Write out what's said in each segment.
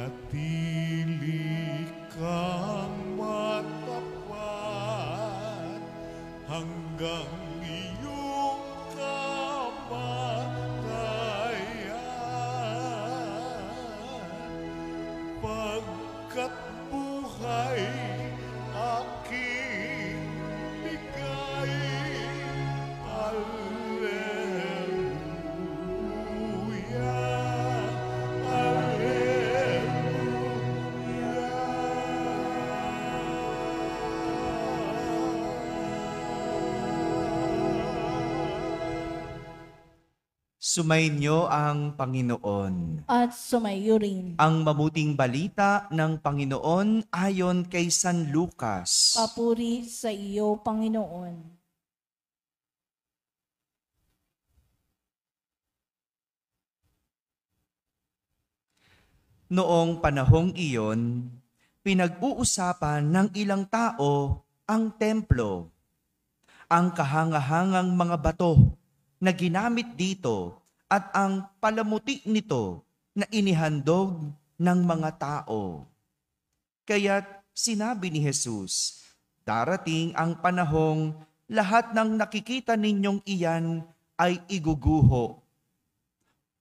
manatili kang matapat hanggang iyong kamatayan, pagkat buhay aking bigay. Sumainyo ang Panginoon. At sumayo rin. Ang mabuting balita ng Panginoon ayon kay San Lucas. Papuri sa iyo, Panginoon. Noong panahong iyon, pinag-uusapan ng ilang tao ang templo. Ang kahangahangang mga bato na ginamit dito at ang palamuti nito na inihandog ng mga tao. Kaya't sinabi ni Jesus, darating ang panahong lahat ng nakikita ninyong iyan ay iguguho.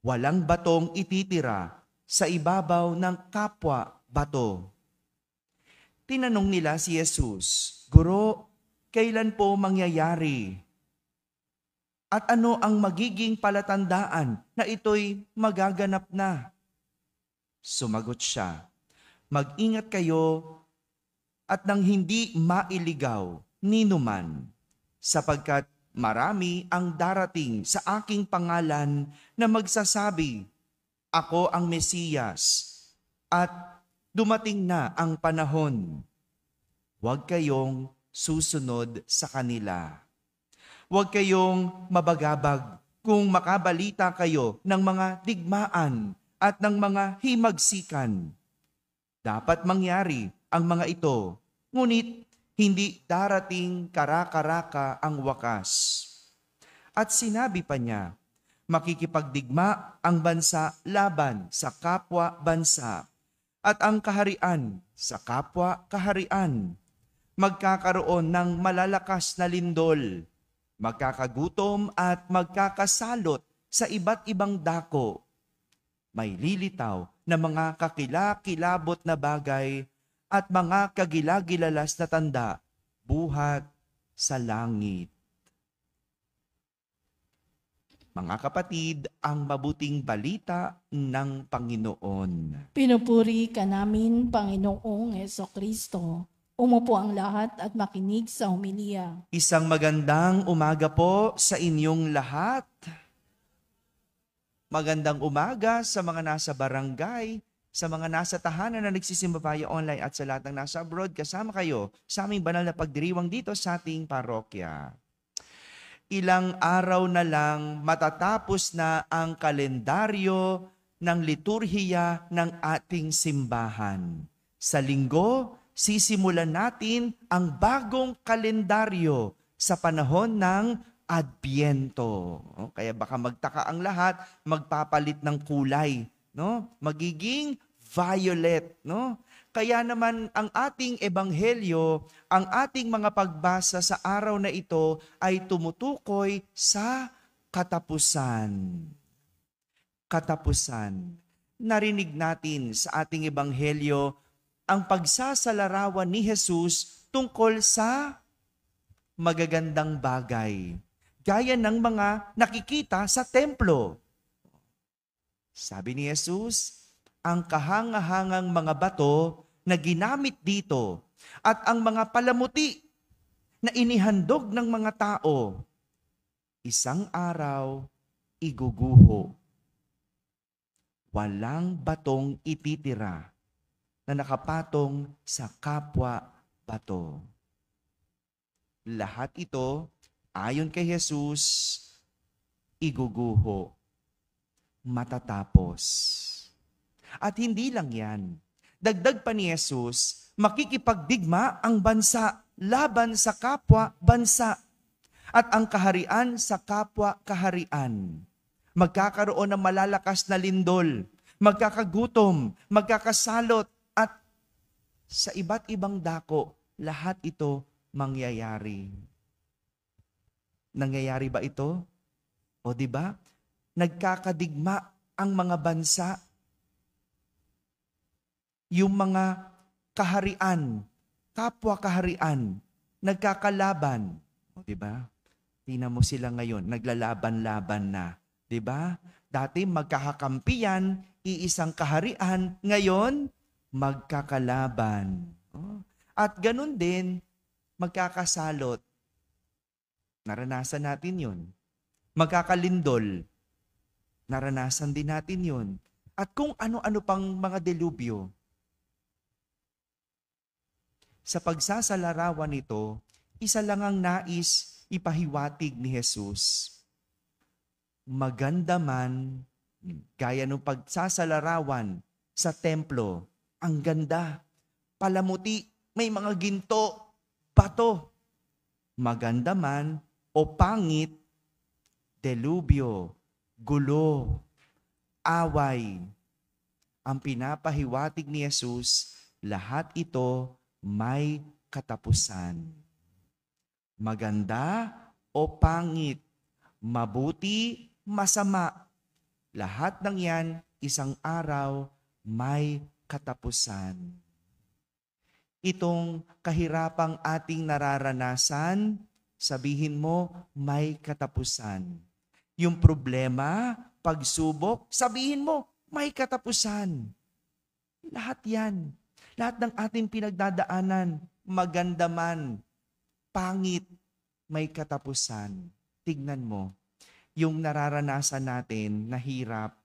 Walang batong ititira sa ibabaw ng kapwa bato. Tinanong nila si Jesus, Guro, kailan po mangyayari? At ano ang magiging palatandaan na ito'y magaganap na? Sumagot siya, mag-ingat kayo at nang hindi mailigaw ninuman, sapagkat marami ang darating sa aking pangalan na magsasabi, Ako ang Mesiyas, at dumating na ang panahon. Huwag kayong susunod sa kanila. Huwag kayong mabagabag kung makabalita kayo ng mga digmaan at ng mga himagsikan. Dapat mangyari ang mga ito, ngunit hindi darating kara-karaka ang wakas. At sinabi pa niya, makikipagdigma ang bansa laban sa kapwa bansa at ang kaharian sa kapwa kaharian. Magkakaroon ng malalakas na lindol, magkakagutom at magkakasalot sa iba't ibang dako. May lilitaw na mga kakilakilabot na bagay at mga kagilagilalas na tanda buhat sa langit. Mga kapatid, ang mabuting balita ng Panginoon. Pinupuri ka namin, Panginoong Hesukristo. Umupo ang lahat at makinig sa homilya. Isang magandang umaga po sa inyong lahat. Magandang umaga sa mga nasa barangay, sa mga nasa tahanan na nagsisimba via online at sa lahat ng nasa abroad. Kasama kayo sa aming banal na pagdiriwang dito sa ating parokya. Ilang araw na lang matatapos na ang kalendaryo ng liturhiya ng ating simbahan. Sa linggo, sisimulan natin ang bagong kalendaryo sa panahon ng Adbyento. Kaya baka magtaka ang lahat, magpapalit ng kulay, no? Magiging violet, no? Kaya naman ang ating ebanghelyo, ang ating mga pagbasa sa araw na ito ay tumutukoy sa katapusan. Katapusan. Narinig natin sa ating ebanghelyo ang pagsasalarawan ni Jesus tungkol sa magagandang bagay, gaya ng mga nakikita sa templo. Sabi ni Jesus, ang kahangahangang mga bato na ginamit dito at ang mga palamuti na inihandog ng mga tao, isang araw iguguho. Walang batong ititira na nakapatong sa kapwa bato. Lahat ito, ayon kay Jesus, iguguho, matatapos. At hindi lang yan. Dagdag pa ni Jesus, makikipagdigma ang bansa laban sa kapwa bansa at ang kaharian sa kapwa kaharian. Magkakaroon ng malalakas na lindol, magkakagutom, magkakasalot, at sa iba't ibang dako, lahat ito mangyayari. Nangyayari ba ito? O di ba? Nagkakadigma ang mga bansa. Yung mga kaharian, kapwa-kaharian, nagkakalaban. O di ba? Tingnan mo sila ngayon, naglalaban-laban na. Di ba? Dati magkakakampi yan, iisang kaharian, ngayon magkakalaban. Oh. At ganun din, magkakasalot. Naranasan natin yun. Magkakalindol. Naranasan din natin yun. At kung ano-ano pang mga delubyo. Sa pagsasalarawan nito, isa lang ang nais ipahiwatig ni Jesus. Maganda man, gaya ng pagsasalarawan sa templo, ang ganda, palamuti, may mga ginto, bato. Maganda man o pangit, delubyo, gulo, away. Ang pinapahiwatig ni Jesus, lahat ito may katapusan. Maganda o pangit, mabuti, masama. Lahat ng yan, isang araw, may katapusan. Itong kahirapang ating nararanasan, sabihin mo, may katapusan. Yung problema, pagsubok, sabihin mo, may katapusan. Lahat yan. Lahat ng ating pinagdadaanan, maganda man, pangit, may katapusan. Tignan mo, yung nararanasan natin na hirap,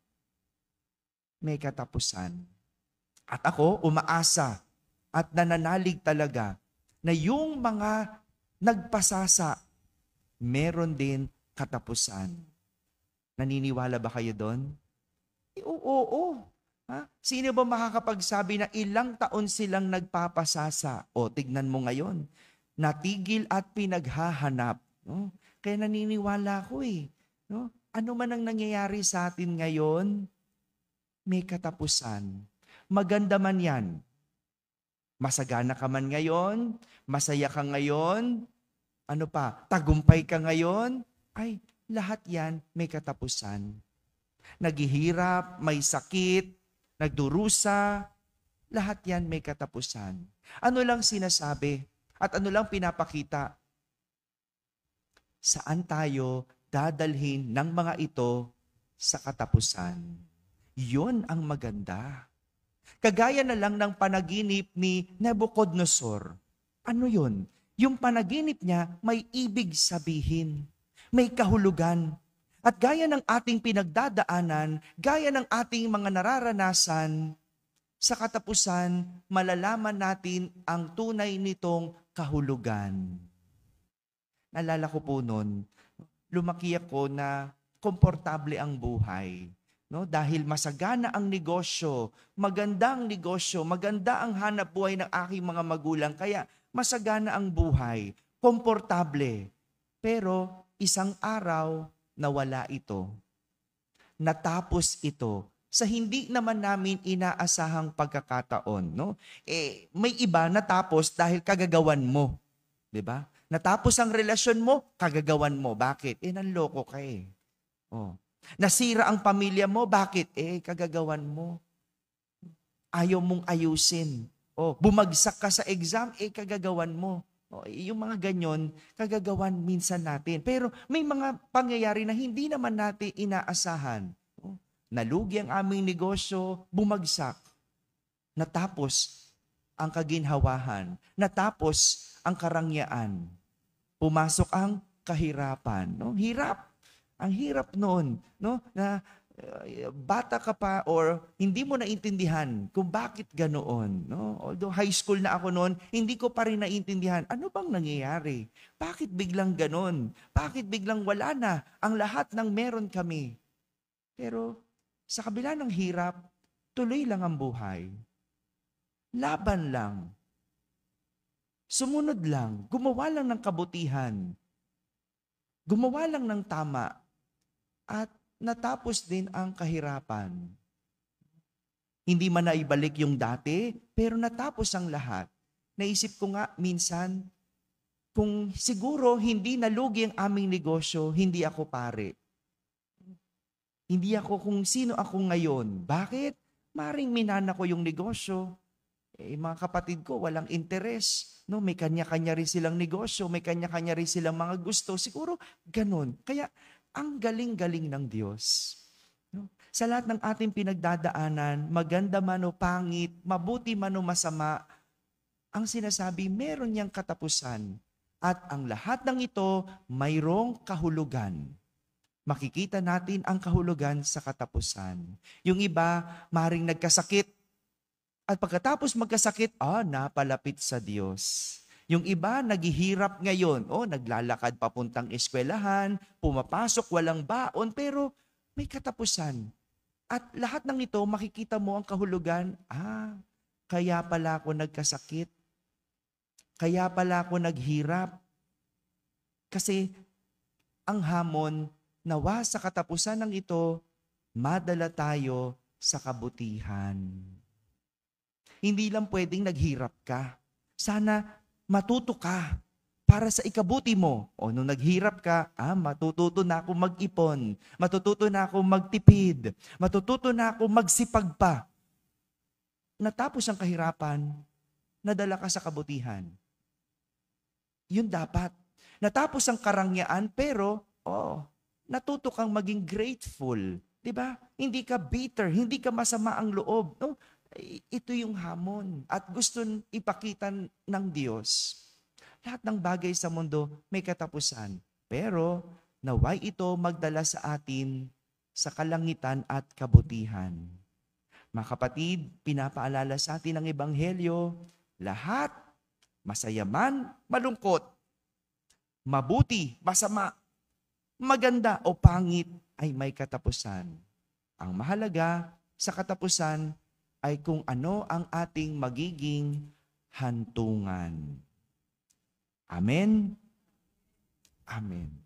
may katapusan. At ako, umaasa at nananalig talaga na yung mga nagpasasa, meron din katapusan. Naniniwala ba kayo doon? Oo. Ha? Sino ba makakapagsabi na ilang taon silang nagpapasasa? O, tignan mo ngayon. Natigil at pinaghahanap. No? Kaya naniniwala ko no? Ano man ang nangyayari sa atin ngayon, may katapusan. Maganda man yan. Masagana ka man ngayon, masaya ka ngayon, ano pa, tagumpay ka ngayon, ay lahat yan may katapusan. Naghihirap, may sakit, nagdurusa, lahat yan may katapusan. Ano lang sinasabi at ano lang pinapakita? Saan tayo dadalhin ng mga ito sa katapusan? Yun ang maganda. Kagaya na lang ng panaginip ni Nebuchadnezzar. Ano yun? Yung panaginip niya may ibig sabihin, may kahulugan. At gaya ng ating pinagdadaanan, gaya ng ating mga nararanasan, sa katapusan, malalaman natin ang tunay nitong kahulugan. Naalala ko po noon, lumaki ako na komportable ang buhay. No? Dahil masagana ang negosyo, maganda ang hanap buhay ng aking mga magulang, kaya masagana ang buhay, komportable. Pero isang araw, nawala ito. Natapos ito sa hindi naman namin inaasahang pagkakataon. No? May iba natapos dahil kagagawan mo. Diba? Natapos ang relasyon mo, kagagawan mo. Bakit? Nanloko ka eh. Oh. Nasira ang pamilya mo, bakit? Kagagawan mo. Ayaw mong ayusin. Bumagsak ka sa exam, kagagawan mo. Yung mga ganyan, kagagawan minsan natin. Pero may mga pangyayari na hindi naman natin inaasahan. Nalugi ang aming negosyo, bumagsak. Natapos ang kaginhawahan. Natapos ang karangyaan. Pumasok ang kahirapan. No? Hirap. Ang hirap noon, no? Na bata ka pa or hindi mo naintindihan kung bakit ganoon, no? Although high school na ako noon, hindi ko pa rin naintindihan ano bang nangyayari? Bakit biglang ganoon? Bakit biglang wala na ang lahat ng meron kami? Pero sa kabila ng hirap, tuloy lang ang buhay. Laban lang. Sumunod lang, gumawa lang ng kabutihan. Gumawa lang ng tama. At natapos din ang kahirapan. Hindi man naibalik yung dati, pero natapos ang lahat. Naisip ko nga minsan, kung siguro hindi nalugi ang aming negosyo, hindi ako pare. Hindi ako kung sino ako ngayon. Bakit? Maring minana ko yung negosyo. Mga kapatid ko, walang interes. No? May kanya-kanya rin silang negosyo, may kanya-kanya rin silang mga gusto. Siguro, ganun. Kaya, ang galing-galing ng Diyos. No? Sa lahat ng ating pinagdadaanan, maganda man o pangit, mabuti man o masama, ang sinasabi, meron niyang katapusan. At ang lahat ng ito, mayroong kahulugan. Makikita natin ang kahulugan sa katapusan. Yung iba, maring nagkasakit. At pagkatapos magkasakit, napalapit sa Diyos. Yung iba, naghihirap ngayon. Naglalakad papuntang eskwelahan, pumapasok, walang baon, pero may katapusan. At lahat ng ito, makikita mo ang kahulugan, kaya pala ako nagkasakit. Kaya pala ako naghirap. Kasi ang hamon, nawa sa katapusan ng ito, madala tayo sa kabutihan. Hindi lang pwedeng naghirap ka. Sana matuto ka para sa ikabuti mo. Nung naghirap ka, matututo na ako mag-ipon. Matututo na ako magtipid. Matututo na ako magsipag pa. Natapos ang kahirapan, nadala ka sa kabutihan. Yun dapat. Natapos ang karangyaan, pero, natuto kang maging grateful. Diba? Hindi ka bitter, hindi ka masama ang loob. No? Ito yung hamon at gusto ipakita ng Diyos. Lahat ng bagay sa mundo may katapusan. Pero naway ito magdala sa atin sa kalangitan at kabutihan. Mga kapatid, pinapaalala sa atin ng Ebanghelyo, lahat, masaya man, malungkot, mabuti, masama, maganda o pangit ay may katapusan. Ang mahalaga sa katapusan ay kung ano ang ating magiging hantungan. Amen? Amen.